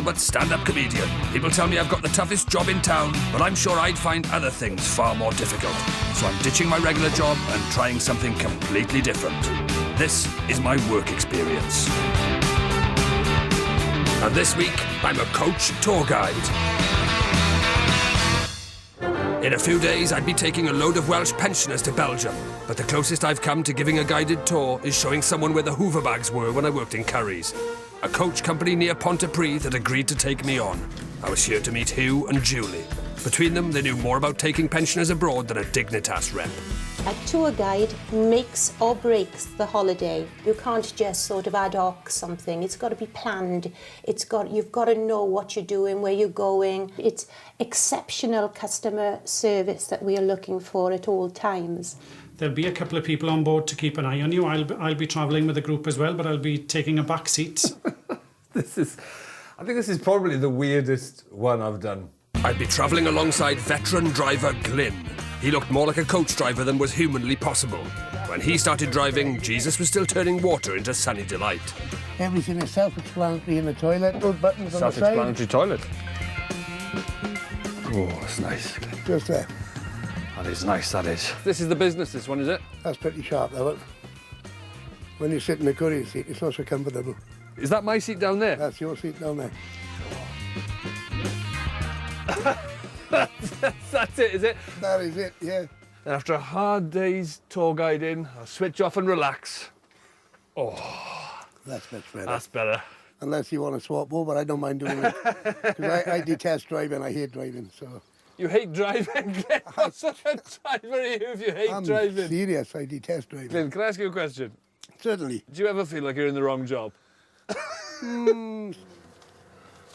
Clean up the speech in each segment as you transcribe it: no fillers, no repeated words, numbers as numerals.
Gilbert, stand-up comedian. People tell me I've got the toughest job in town, but I'm sure I'd find other things far more difficult. So I'm ditching my regular job and trying something completely different. This is my work experience. And this week, I'm a coach tour guide. In a few days, I'd be taking a load of Welsh pensioners to Belgium, but the closest I've come to giving a guided tour is showing someone where the Hoover bags were when I worked in Curry's, a coach company near Pontypridd that agreed to take me on. I was here to meet Hugh and Julie. Between them, they knew more about taking pensioners abroad than a Dignitas rep. A tour guide makes or breaks the holiday. You can't just sort of ad hoc something. It's got to be planned. You've got to know what you're doing, where you're going. It's exceptional customer service that we are looking for at all times. There'll be a couple of people on board to keep an eye on you. I'll be travelling with the group as well, but I'll be taking a back seat. I think this is probably the weirdest one I've done. I'd be travelling alongside veteran driver Glyn. He looked more like a coach driver than was humanly possible. When he started driving, Jesus was still turning water into sunny delight. Everything is self-explanatory in the toilet, those buttons on the side. Self-explanatory toilet. Oh, that's nice. Just there. That is nice, that is. This is the business, this one, is it? That's pretty sharp, though. When you sit in the courier seat, it's not so comfortable. Is that my seat down there? That's your seat down there. That's it, is it? That is it, yeah. And after a hard day's tour guiding, I'll switch off and relax. Oh, that's much better. That's better. Unless you want to swap over, I don't mind doing it. Because I detest driving, I hate driving, so... You hate driving? What sort of driver are you if you hate driving? I'm serious, I detest driving. Glenn, can I ask you a question? Certainly. Do you ever feel like you're in the wrong job?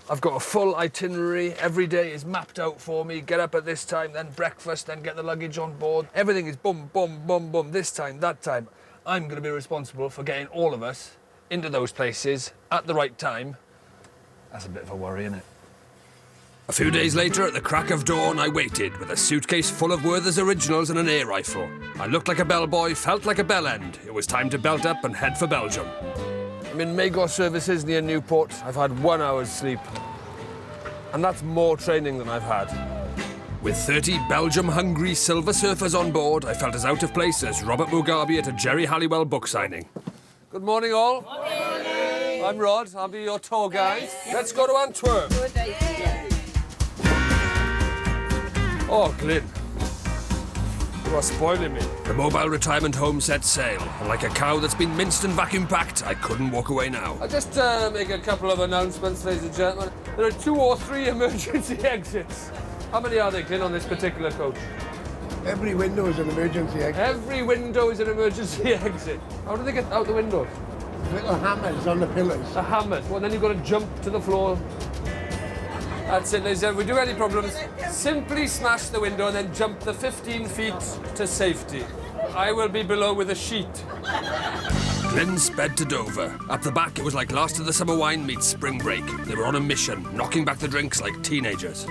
I've got a full itinerary. Every day is mapped out for me. Get up at this time, then breakfast, then get the luggage on board. Everything is boom, boom, boom, boom, this time, that time. I'm going to be responsible for getting all of us into those places at the right time. That's a bit of a worry, isn't it? A few days later, at the crack of dawn, I waited with a suitcase full of Werther's originals and an air rifle. I looked like a bellboy, felt like a bell end. It was time to belt up and head for Belgium. I'm in Magor services near Newport. I've had 1 hour's sleep. And that's more training than I've had. With 30 Belgium-hungry silver surfers on board, I felt as out of place as Robert Mugabe at a Jerry Halliwell book signing. Good morning, all. Good morning. I'm Rhod. I'll be your tour guide. Let's go to Antwerp. Oh, Glyn. You are spoiling me. The mobile retirement home set sail, and like a cow that's been minced and vacuum-packed, I couldn't walk away now. I'll just make a couple of announcements, ladies and gentlemen. There are 2 or 3 emergency exits. How many are there, Glyn, on this particular coach? Every window is an emergency exit. Every window is an emergency exit. How do they get out the windows? Little hammers on the pillars. The hammers. Well, then you've got to jump to the floor. That's it, ladies and gentlemen. If we do have any problems, simply smash the window and then jump the 15 feet to safety. I will be below with a sheet. Glyn sped to Dover. Up the back, it was like Last of the Summer Wine meets Spring Break. They were on a mission, knocking back the drinks like teenagers.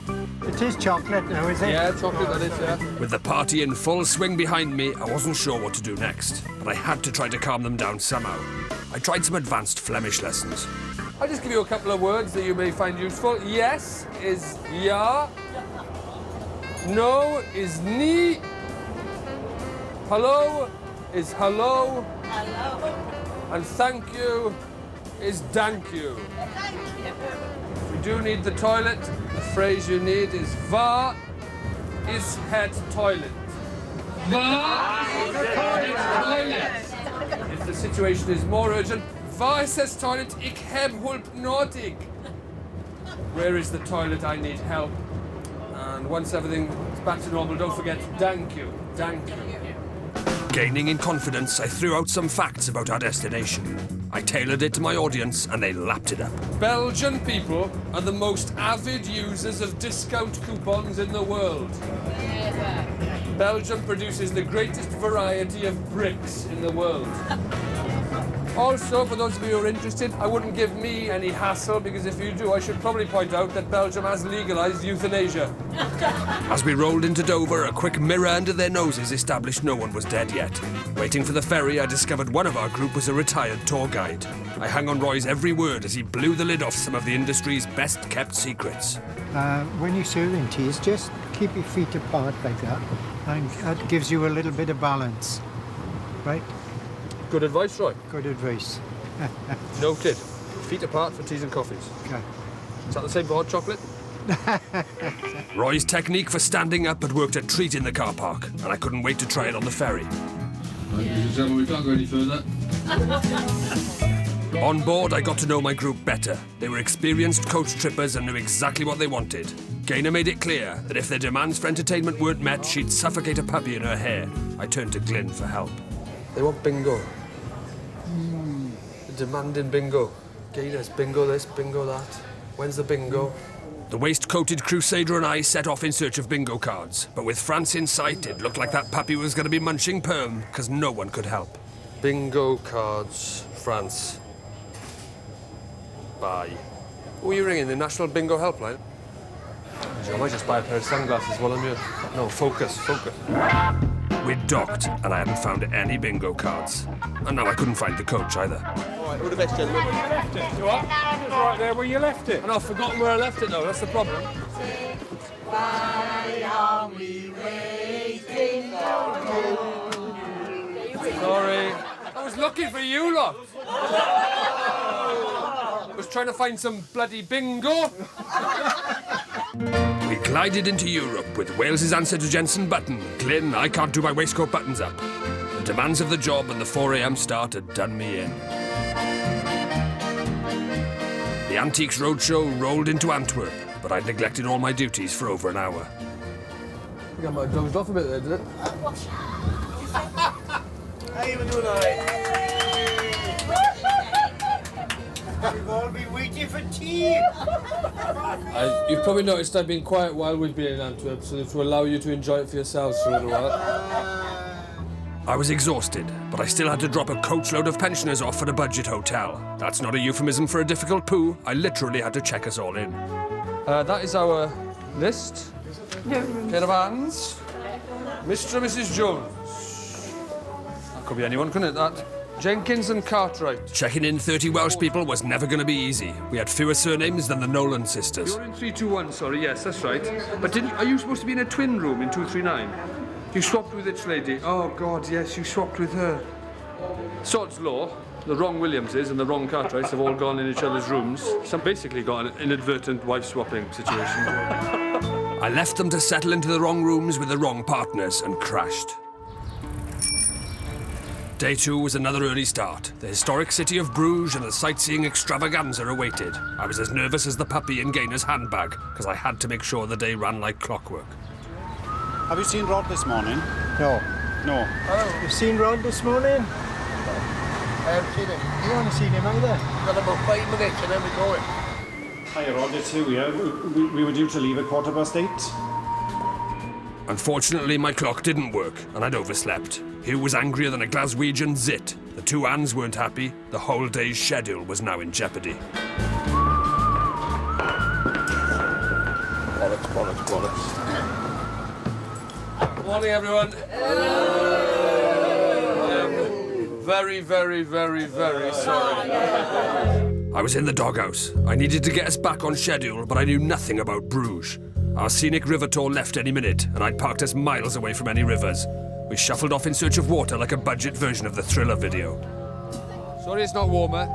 It is chocolate now, is it? Yeah, chocolate, that is, yeah. With the party in full swing behind me, I wasn't sure what to do next, but I had to try to calm them down somehow. I tried some advanced Flemish lessons. I'll just give you a couple of words that you may find useful. Yes is ja. No is nie. Hello is hello. Hello. And thank you is dank you. Thank you. If you do need the toilet, the phrase you need is waar is het toilet? Waar is het toilet? If the situation is more urgent, waar is het toilet? Ik heb hulp nodig. Where is the toilet? I need help. And once everything is back to normal, don't forget, thank you, thank you. Gaining in confidence, I threw out some facts about our destination. I tailored it to my audience, and they lapped it up. Belgian people are the most avid users of discount coupons in the world. Belgium produces the greatest variety of bricks in the world. Also, for those of you who are interested, I wouldn't give me any hassle, because if you do, I should probably point out that Belgium has legalised euthanasia. As we rolled into Dover, a quick mirror under their noses established no one was dead yet. Waiting for the ferry, I discovered one of our group was a retired tour guide. I hung on Roy's every word as he blew the lid off some of the industry's best-kept secrets. When you're serving teas, just keep your feet apart like that, and that gives you a little bit of balance, right? Good advice, Roy. Good advice. Noted. Feet apart for teas and coffees. Okay. Is that the same for hot chocolate? Roy's technique for standing up had worked a treat in the car park, and I couldn't wait to try it on the ferry. Ladies and gentlemen, we can't go any further. On board, I got to know my group better. They were experienced coach trippers and knew exactly what they wanted. Gaynor made it clear that if their demands for entertainment weren't met, she'd suffocate a puppy in her hair. I turned to Glyn for help. They want bingo. They're demanding bingo. Gaynors, bingo this, bingo that. When's the bingo? The waist-coated crusader and I set off in search of bingo cards, but with France in sight, it looked like that puppy was going to be munching perm, because no one could help. Bingo cards, France. Bye. Who are you ringing? The National Bingo Helpline? I might just buy a pair of sunglasses while I'm here. No, focus. We'd docked, and I hadn't found any bingo cards. And now I couldn't find the coach either. Right, all the best, gentlemen. Where you left it? You what? It was right there where you left it. And I've forgotten where I left it now, that's the problem. Sorry. I was looking for you lot. I was trying to find some bloody bingo. We glided into Europe with Wales's answer to Jensen Button. Glyn, I can't do my waistcoat buttons up. The demands of the job and the 4 a.m. start had done me in. The Antiques Roadshow rolled into Antwerp, but I'd neglected all my duties for over an hour. I think I might have dozed off a bit there, did it? How you doing, all right? We've all been waiting for tea. You've probably noticed I've been quiet while we've been in Antwerp, so to allow you to enjoy it for yourselves for a little while. I was exhausted, but I still had to drop a coachload of pensioners off at a budget hotel. That's not a euphemism for a difficult poo. I literally had to check us all in. That is our list. Pair of hands. Mr. and Mrs. Jones. That could be anyone, couldn't it, that? Jenkins and Cartwright. Checking in 30 Welsh people was never going to be easy. We had fewer surnames than the Nolan sisters. You're in 321, sorry, yes, that's right. But are you supposed to be in a twin room in 239? You swapped with which lady? Oh, God, yes, you swapped with her. Sod's law, the wrong Williamses and the wrong Cartwrights have all gone in each other's rooms. Some basically got an inadvertent wife-swapping situation. I left them to settle into the wrong rooms with the wrong partners and crashed. Day 2 was another early start. The historic city of Bruges and the sightseeing extravaganza awaited. I was as nervous as the puppy in Gaynor's handbag, because I had to make sure the day ran like clockwork. Have you seen Rhod this morning? No. No. Oh, you've seen Rhod this morning? I haven't seen him. You haven't seen him either? Got about 5 minutes and then we're going. Hi, Rhod, it's Hugh here. We were due to leave at 8:15. Unfortunately, my clock didn't work, and I'd overslept. Hugh was angrier than a Glaswegian zit. The two Anns weren't happy. The whole day's schedule was now in jeopardy. Bollocks. Morning, everyone. Very, very, very, very sorry. I was in the doghouse. I needed to get us back on schedule, but I knew nothing about Bruges. Our scenic river tour left any minute, and I'd parked us miles away from any rivers. We shuffled off in search of water like a budget version of the Thriller video. Sorry it's not warmer.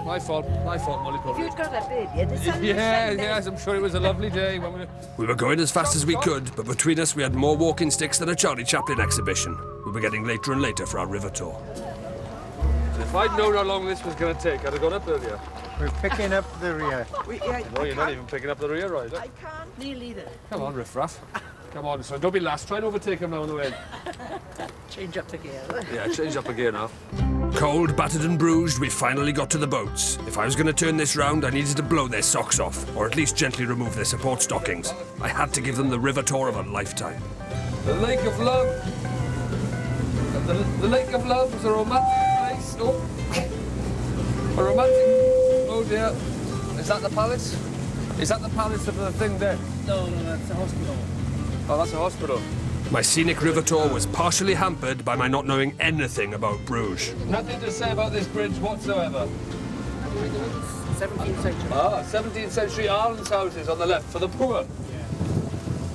My fault, Molly. Probably. You'd got a bit, yeah? The sun was shining. Yes, I'm sure it was a lovely day. When We were going as fast as we could, but between us we had more walking sticks than a Charlie Chaplin exhibition. We were getting later and later for our river tour. If I'd known how long this was going to take, I'd have got up earlier. We're picking up the rear. No, you're not even picking up the rear, right? I can't kneel either. Come on, riffraff. Come on, son. Don't be last. Try and overtake him now on the way. Change up the gear. Yeah, change up a gear now. Cold, battered and bruised, we finally got to the boats. If I was going to turn this round, I needed to blow their socks off, or at least gently remove their support stockings. I had to give them the river tour of a lifetime. The Lake of Love. The Lake of Love was a romantic place. Oh. A romantic... Oh dear. Is that the palace? Is that the palace of the thing there? No, that's the hospital. Oh, that's a hospital. My scenic river tour was partially hampered by my not knowing anything about Bruges. Nothing to say about this bridge whatsoever. 17th century. Ah, 17th century almshouses on the left for the poor.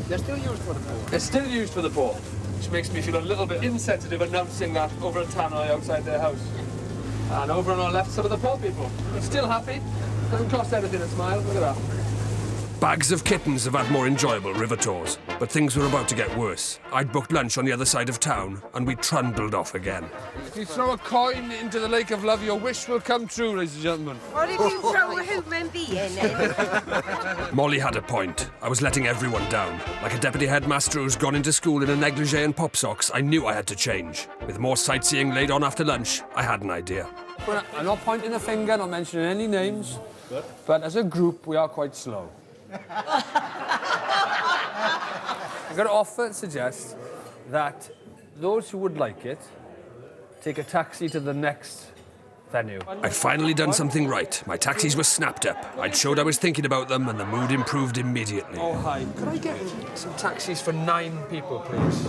They're still used for the poor. They're still used for the poor, which makes me feel a little bit insensitive announcing that over a tannoy outside their house. And over on our left, some of the poor people. Still happy. Doesn't cost anything to smile. Look at that. Bags of kittens have had more enjoyable river tours, but things were about to get worse. I'd booked lunch on the other side of town, and we trundled off again. If you throw a coin into the lake of love, your wish will come true, ladies and gentlemen. What if you throw a human being in? Molly had a point. I was letting everyone down. Like a deputy headmaster who's gone into school in a negligee and pop socks, I knew I had to change. With more sightseeing laid on after lunch, I had an idea. I'm not pointing a finger, not mentioning any names, but as a group, we are quite slow. I'm going to offer and suggest that those who would like it take a taxi to the next venue. I'd finally done something right. My taxis were snapped up. I'd showed I was thinking about them, and the mood improved immediately. Oh, hi. Could I get some taxis for 9 people, please?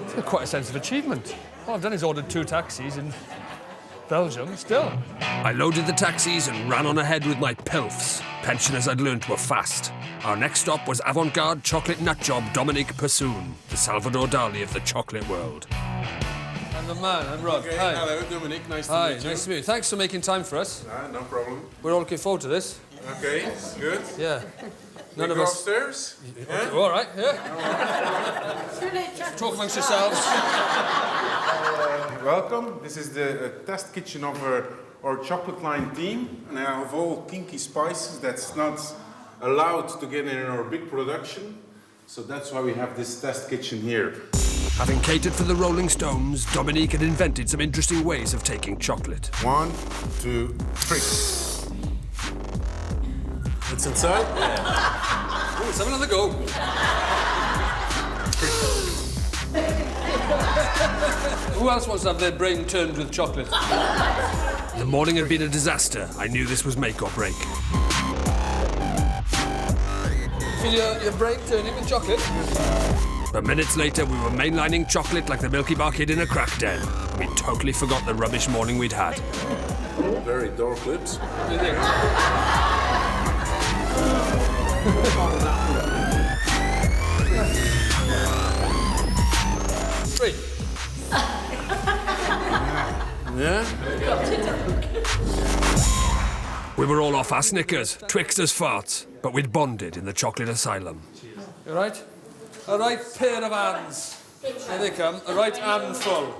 It's quite a sense of achievement. All I've done is ordered 2 taxis in Belgium, still. I loaded the taxis and ran on ahead with my pilfs. Pensioners I'd learnt were fast. Our next stop was avant-garde chocolate nutjob Dominique Passoon, the Salvador Dali of the chocolate world. I'm the man, I'm Rhod. Okay, hi. hello, Dominique, nice to meet you. Hi, nice to meet you. Thanks for making time for us. No problem. We're all looking forward to this. Okay, good. Yeah. None of us upstairs? Yeah? All right, yeah. Talk amongst yourselves. Welcome. This is the test kitchen of our chocolate line team. And I have all kinky spices that's not allowed to get in our big production. So that's why we have this test kitchen here. Having catered for the Rolling Stones, Dominique had invented some interesting ways of taking chocolate. 1, 2, 3. It's inside? Yeah. Let's have another go. Who else wants to have their brain turned with chocolate? The morning had been a disaster. I knew this was make or break. Feel your brain turning with chocolate? But minutes later, we were mainlining chocolate like the Milky Bar kid in a crack den. We totally forgot the rubbish morning we'd had. Very dark lips. What do you think? 3. Yeah? We were all off our Snickers, Twixters farts, but we'd bonded in the chocolate asylum. You right? A right pair of hands. Here they come, a right handful.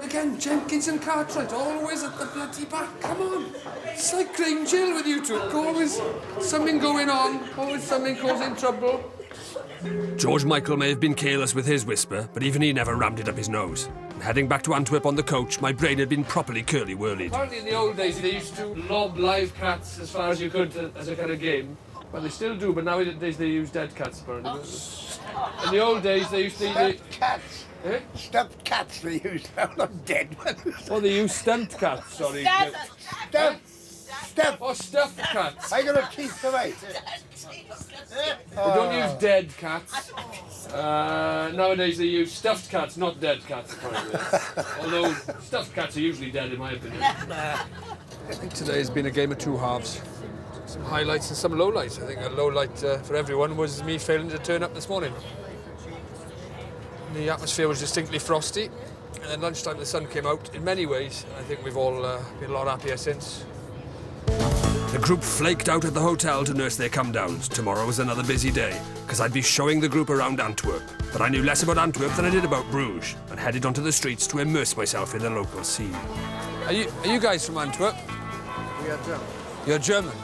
Again, Jenkins and Cartwright, always at the bloody back. Come on. It's like Green Jill with you two. Always something going on, always something causing trouble. George Michael may have been careless with his whisper, but even he never rammed it up his nose. And heading back to Antwerp on the coach, my brain had been properly curly-whirlied. Apparently in the old days they used to lob live cats as far as you could as a kind of game. Well, they still do, but nowadays they use dead cats, apparently. In the old days they used to... Stuffed cats. Eh? Stuffed cats they use now, not dead ones. Oh, they use stuffed cats, sorry. Stuffed. Oh, stuffed cats. I got a teeth to wait. They don't use dead cats. Nowadays they use stuffed cats, not dead cats, apparently. Although stuffed cats are usually dead, in my opinion. I think today has been a game of 2 halves. Some highlights and some lowlights. I think a low light for everyone was me failing to turn up this morning. The atmosphere was distinctly frosty, and at lunchtime the sun came out in many ways. I think we've all been a lot happier since. The group flaked out at the hotel to nurse their come-downs. Tomorrow was another busy day, because I'd be showing the group around Antwerp. But I knew less about Antwerp than I did about Bruges, and headed onto the streets to immerse myself in the local scene. Are you guys from Antwerp? We are German. You're German?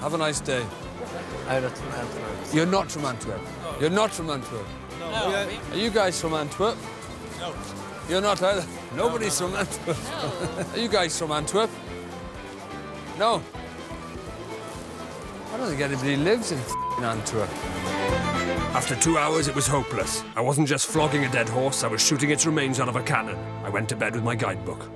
Have a nice day. I'm not from Antwerp. You're not from Antwerp? No. You're not from Antwerp? No. Are you guys from Antwerp? No. You're not either? Nobody's from Antwerp. No. Are you guys from Antwerp? No. I don't think anybody lives in Antwerp. After 2 hours, it was hopeless. I wasn't just flogging a dead horse, I was shooting its remains out of a cannon. I went to bed with my guidebook.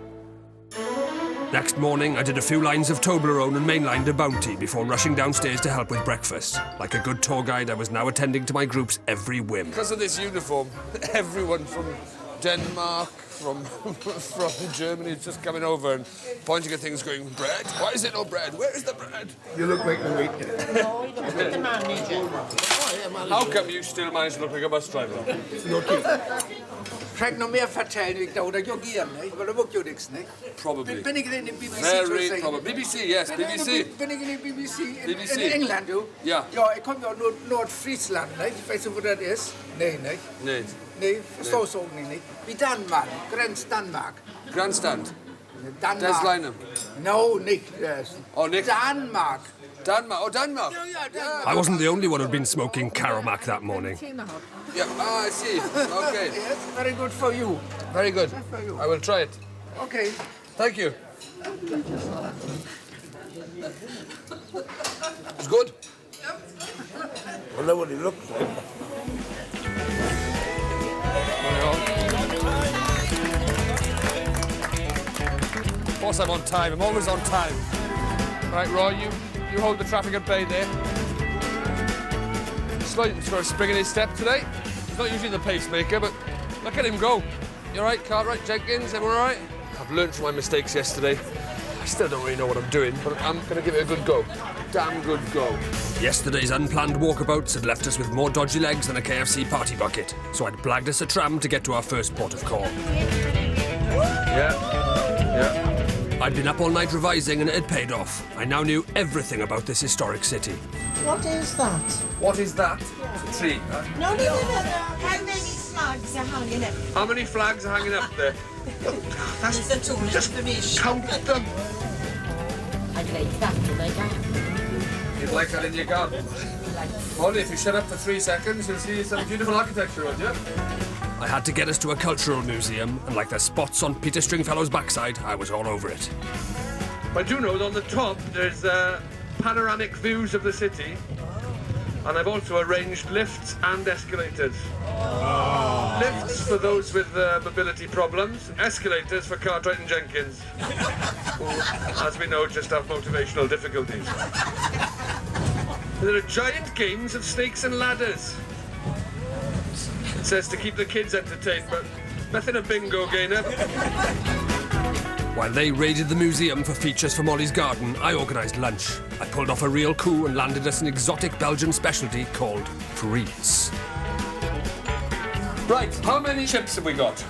Next morning, I did a few lines of Toblerone and mainlined a Bounty before rushing downstairs to help with breakfast. Like a good tour guide, I was now attending to my group's every whim. Because of this uniform, everyone from Denmark, from Germany is just coming over and pointing at things going, bread? Why is it no bread? Where is the bread? You look like the waiter. No, you look like the manager. How come you still manage to look like a bus driver? Krijg nog meer vertellen, ik dat je ook hier, nee? Maar dat ook je niks, nee? Probably. Ben ik in de BBC? Very probably. BBC, yes, BBC. Ben ik in de BBC? BBC. In Engeland, joh? Ja. Ja, ik kom uit Noord-Friesland, nee? Weet je hoe dat is? Nee, nee. Nee. Nee, versta ze ook niet, nee? Wie Danmark, grens Danmark. Grandstand. Danmark. Des Leinem. No, niet yes. Oh, Nick. Denmark. Denmark. Oh, Denmark. I wasn't the only one who'd been smoking Caromac that morning. Yeah, I see. Okay. Yes, very good for you. Very good. For you. I will try it. Okay. Thank you. It's good. Well, that's what it looks like. Of course I'm on time. I'm always on time. Right, Roy, you hold the traffic at bay there. Slight's got a spring in his step today. He's not usually the pacemaker, but look at him go. You all right, Cartwright, Jenkins, everyone all right? I've learned from my mistakes yesterday. I still don't really know what I'm doing, but I'm going to give it a good go. Damn good go. Yesterday's unplanned walkabouts had left us with more dodgy legs than a KFC party bucket, so I'd blagged us a tram to get to our first port of call. Yeah. I'd been up all night revising and it had paid off. I now knew everything about this historic city. What is that? What is that? It's a tree. No. How many flags are hanging up? How many flags are hanging up there? That's the tourist Just count them. I'd like that in my garden. You'd like that in your garden? Only if you shut up for 3 seconds, you'll see some beautiful architecture, won't you? I had to get us to a cultural museum, and like the spots on Peter Stringfellow's backside, I was all over it. I do know that on the top there's panoramic views of the city, and I've also arranged lifts and escalators. Lifts for those with mobility problems, escalators for Cartwright and Jenkins, who, as we know, just have motivational difficulties. There are giant games of snakes and ladders. It says to keep the kids entertained, but nothing a bingo, Gaynor. While they raided the museum for features for Molly's garden, I organised lunch. I pulled off a real coup and landed us an exotic Belgian specialty called frites. Right, how many chips have we got?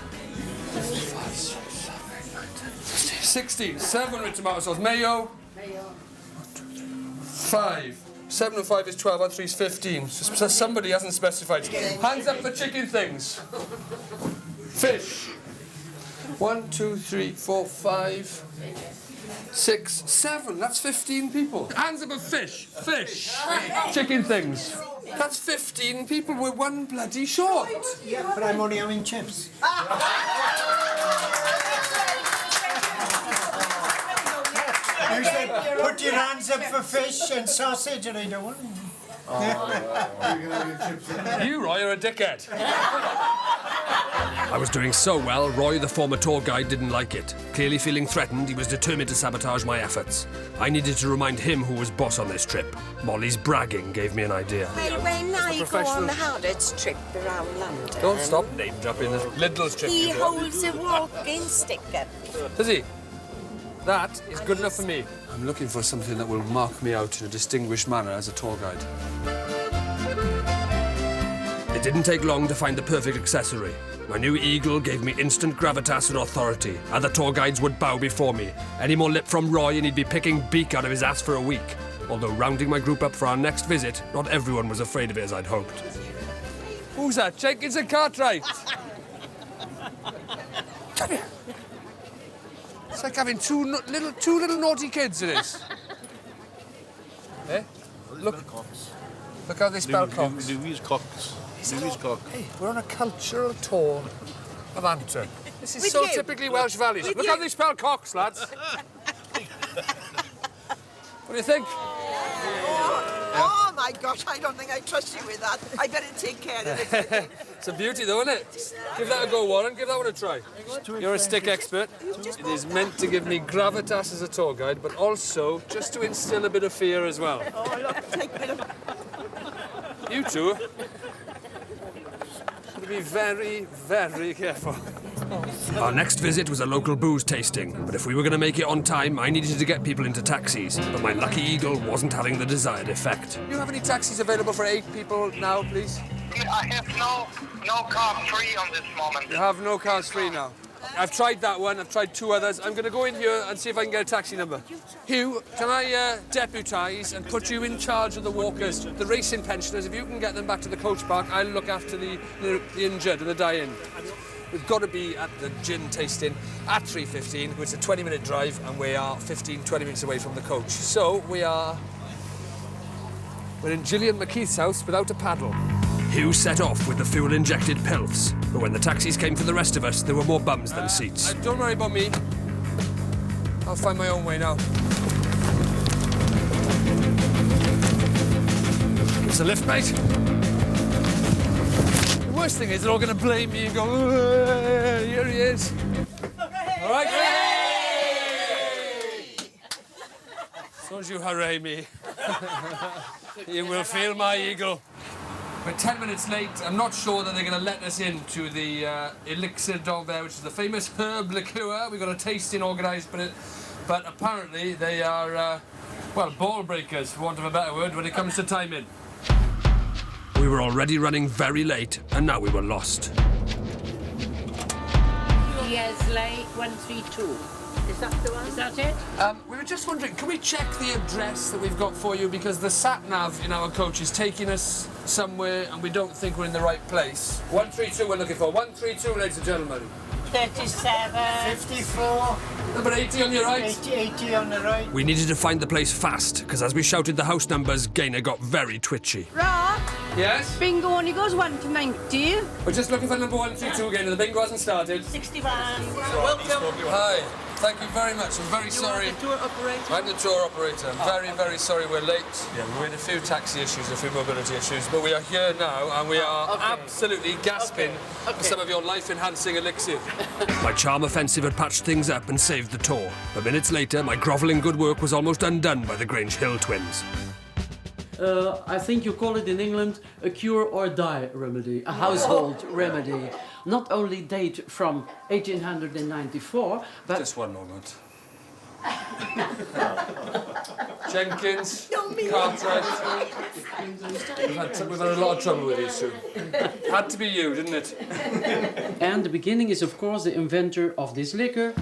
16. 7 with tomato sauce. Mayo? 5. 7 and 5 is 12, and 3 is 15. So somebody hasn't specified. Hands up for chicken things. Fish. 1, 2, 3, 4, 5, 6, 7. That's 15 people. Hands up for fish. Fish. Chicken things. That's 15 people. We're one bloody short. Yeah, but I'm only having chips. You said put your hands up for fish and sausage, and I don't want them. You, Roy, are a dickhead. I was doing so well, Roy, the former tour guide, didn't like it. Clearly feeling threatened, he was determined to sabotage my efforts. I needed to remind him who was boss on this trip. Molly's bragging gave me an idea. Well, when I go on the hardest trip around London, Don't stop name dropping the Lidl's trip. he you do. holds a walking stick up. Does he? That is good enough for me. I'm looking for something that will mark me out in a distinguished manner as a tour guide. It didn't take long to find the perfect accessory. My new eagle gave me instant gravitas and authority. Other tour guides would bow before me. Any more lip from Roy and he'd be picking beak out of his ass for a week. Although rounding my group up for our next visit, not everyone was afraid of it as I'd hoped. Who's that? Jenkins and Cartwright. Come here. It's like having two little naughty kids, it is. Eh? Look how they spell cocks. Louise Cox. Louise Cox. Hey, we're on a cultural tour of Antwerp. This is With so you? typically Welsh values. With Look you? how they spell cocks, lads. What do you think? Oh, my my gosh, I don't think I trust you with that. I better take care of it. It's a beauty though, isn't it? Give that a go, Warren. Give that one a try. You're a stick expert. It is meant to give me gravitas as a tour guide, but also just to instill a bit of fear as well. Oh, look, take a bit of... You two have to be very, very careful. Our next visit was a local booze tasting, but if we were going to make it on time, I needed to get people into taxis, but my lucky eagle wasn't having the desired effect. Do you have any taxis available for 8 people now, please? I have no car free on this moment. You have no cars free now? I've tried that one, I've tried 2 others. I'm going to go in here and see if I can get a taxi number. Hugh, can I deputise and put you in charge of the walkers, the racing pensioners? If you can get them back to the coach park, I'll look after the injured and the dying. We've got to be at the gin tasting at 3:15, which is a 20-minute drive, and we are 15-20 minutes away from the coach. So we're in Gillian McKeith's house without a paddle. Hugh set off with the fuel-injected pilfs, but when the taxis came for the rest of us, there were more bums than seats. Don't worry about me. I'll find my own way now. Give us a lift, mate. The worst thing is they're all going to blame me and go, here he is. All right? Hooray! As long as you hooray me, you will feel my eagle. We're 10 minutes late. I'm not sure that they're going to let us into the Elixir dog there, which is the famous herb liqueur. We've got a tasting organised, but apparently they are, well, ball breakers, for want of a better word, when it comes to timing. We were already running very late, and now we were lost. Yes, late 132. Is that the one? Is that it? We were just wondering, can we check the address that we've got for you? Because the sat-nav in our coach is taking us somewhere and we don't think we're in the right place. 132 we're looking for. 132, ladies and gentlemen. 37. 54. Number 80 on your right. 80 on the right. We needed to find the place fast, because as we shouted the house numbers, Gaynor got very twitchy. Rod? Yes? Bingo only goes 1 to 90. We're just looking for number 132 again, and the bingo hasn't started. 61. Welcome. Hi. Thank you very much. I'm very sorry. You are the tour operator? I'm the tour operator. I'm very, very sorry we're late. Yeah, we had a few taxi issues, a few mobility issues, but we are here now and we are absolutely gasping for some of your life-enhancing elixir. My charm offensive had patched things up and saved the tour, but minutes later, my grovelling good work was almost undone by the Grange Hill twins. I think you call it in England a cure or die remedy, a household remedy. Not only date from 1894, but... Just one moment. Jenkins, Cartwright. We've had a lot of trouble with these two. Had to be you, didn't it? And the beginning is, of course, the inventor of this liquor.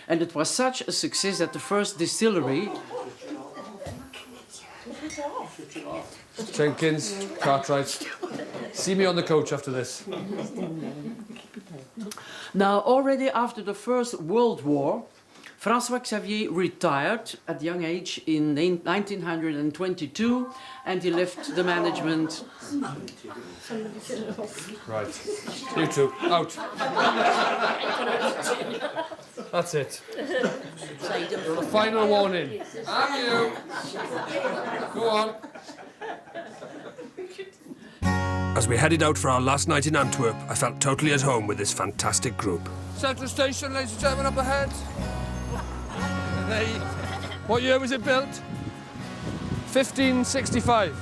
And it was such a success that the first distillery... Jenkins, Cartwright. See me on the coach after this. Now, already after the First World War, François Xavier retired at a young age in 1922, and he left the management. Right. You two, out. That's it. The final warning. And you. Go on. As we headed out for our last night in Antwerp, I felt totally at home with this fantastic group. Central Station, ladies and gentlemen, up ahead. What year was it built? 1565.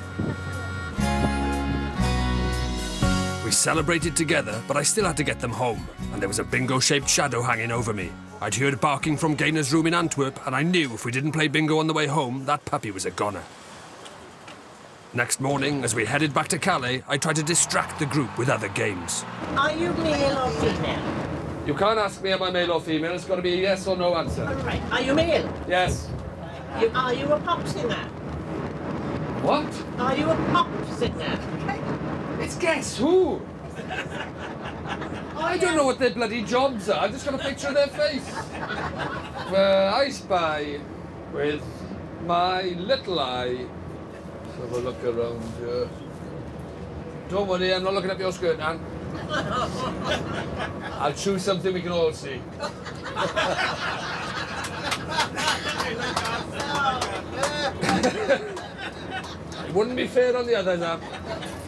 We celebrated together, but I still had to get them home, and there was a bingo-shaped shadow hanging over me. I'd heard barking from Gaynor's room in Antwerp, and I knew if we didn't play bingo on the way home, that puppy was a goner. Next morning, as we headed back to Calais, I tried to distract the group with other games. Are you male or female? You can't ask me am I male or female, it's got to be a yes or no answer. All right. Are you male? Yes. Are you a pop singer? What? Are you a pop singer? It's guess who? I don't know what their bloody jobs are, I've just got a picture of their face. I spy with my little eye. Let's have a look around here. Don't worry, I'm not looking up your skirt, Anne. I'll choose something we can all see. It wouldn't be fair on the others,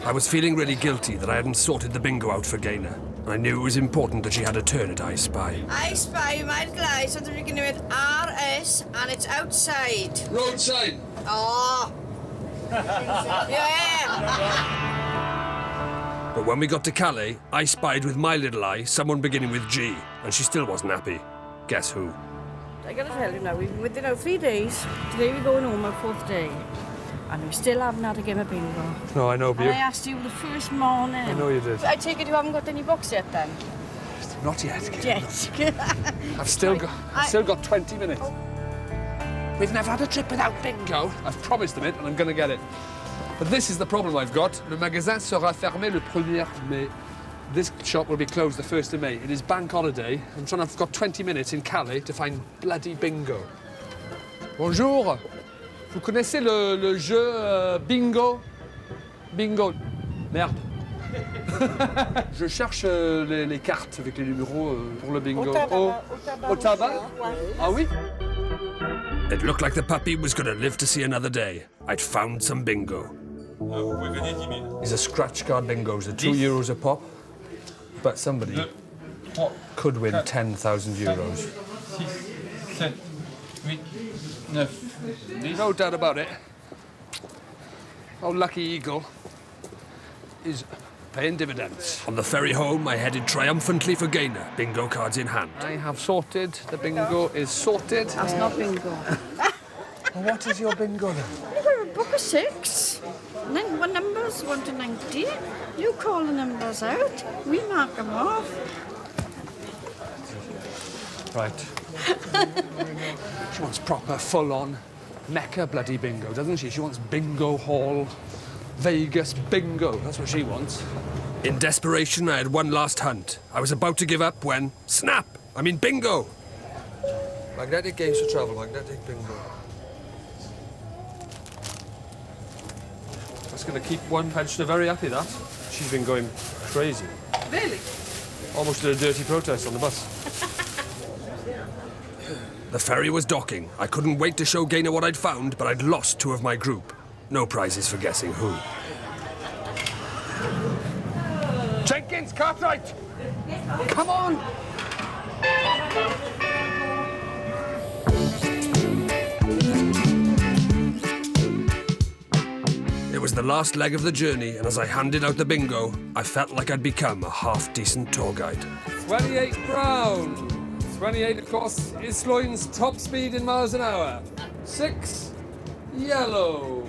I was feeling really guilty that I hadn't sorted the bingo out for Gaynor. I knew it was important that she had a turn at I Spy. I Spy, mae'r glais oedd yn with RS and it's outside. Road sign. Oh. Yeah. But when we got to Calais, I spied with my little eye someone beginning with G, and she still wasn't happy. Guess who? I gotta tell you now, we've been with you now 3 days. Today we're going home our 4th day. And we still haven't had a game of bingo. No, I know, but and I asked you the first morning. I know you did. I take it you haven't got any books yet then? Not yet. Yet. I've still got 20 minutes. We've never had a trip without bingo. I've promised them it, and I'm going to get it. But this is the problem I've got. Le magasin sera fermé le 1er mai. This shop will be closed the 1st of May. It is bank holiday. I've got 20 minutes in Calais to find bloody bingo. Bonjour. Vous connaissez le jeu bingo? Bingo. Merde. Je cherche les cartes avec les numéros pour le bingo. Au tabac? Ah oui? It looked like the puppy was going to live to see another day. I'd found some bingo. These are scratch card bingos. They're €2 a pop. But somebody could win 10,000 euros. No doubt about it. Oh, lucky eagle is paying dividends. On the ferry home, I headed triumphantly for Gaynor, bingo cards in hand. I have sorted. The bingo is sorted. That's not bingo. Well, what is your bingo then? You've got a book of 6. And then what numbers? 1 to 90. You call the numbers out. We mark them off. Right. She wants proper, full-on Mecca bloody bingo, doesn't she? She wants bingo hall, Vegas bingo. That's what she wants. In desperation, I had one last hunt. I was about to give up when, snap! I mean bingo! Magnetic games for travel, magnetic bingo. That's going to keep one pensioner very happy, that. She's been going crazy. Really? Almost did a dirty protest on the bus. The ferry was docking. I couldn't wait to show Gaynor what I'd found, but I'd lost 2 of my group. No prizes for guessing who. Jenkins, Cartwright! Come on! It was the last leg of the journey, and as I handed out the bingo, I felt like I'd become a half-decent tour guide. 28 brown. 28, of course, is Sloan's top speed in miles an hour. 6 yellow.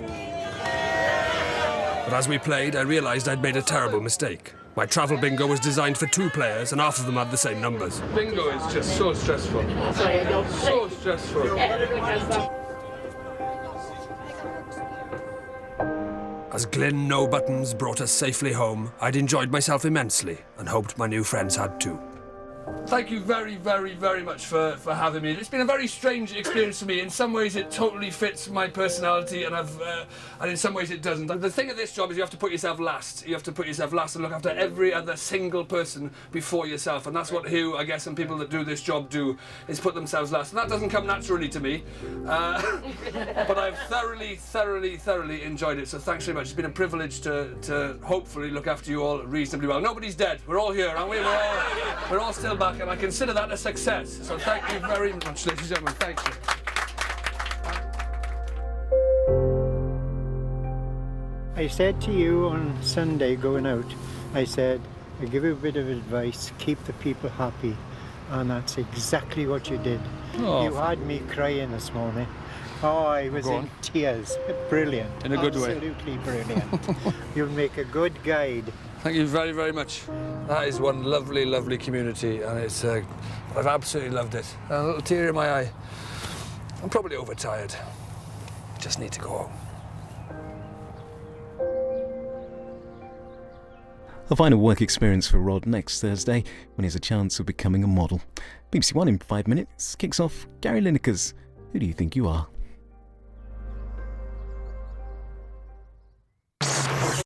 But as we played, I realised I'd made a terrible mistake. My travel bingo was designed for 2 players, and half of them had the same numbers. Bingo is just so stressful. So stressful. As Glyn No Buttons brought us safely home, I'd enjoyed myself immensely and hoped my new friends had too. Thank you very, very, very much for having me. It's been a very strange experience for me. In some ways, it totally fits my personality, and in some ways, it doesn't. The thing of this job is you have to put yourself last. You have to put yourself last and look after every other single person before yourself, and that's what Hugh, I guess, and people that do this job do, is put themselves last. And that doesn't come naturally to me, but I've thoroughly, thoroughly, thoroughly enjoyed it. So thanks very much. It's been a privilege to hopefully look after you all reasonably well. Nobody's dead. We're all here, aren't we? We're all still back, and I consider that a success. So thank you very much, ladies and gentlemen. Thank you. I said to you on Sunday going out, I said, I give you a bit of advice, keep the people happy. And that's exactly what you did. Oh, you had me crying this morning. Oh, I was in tears. Brilliant. In a good way. Absolutely brilliant. You'll make a good guide. Thank you very, very much. That is one lovely, lovely community, and it's I've absolutely loved it. And a little tear in my eye. I'm probably overtired. Just need to go home. A final work experience for Rhod next Thursday when he has a chance of becoming a model. BBC One in 5 minutes kicks off Gary Lineker's Who Do You Think You Are?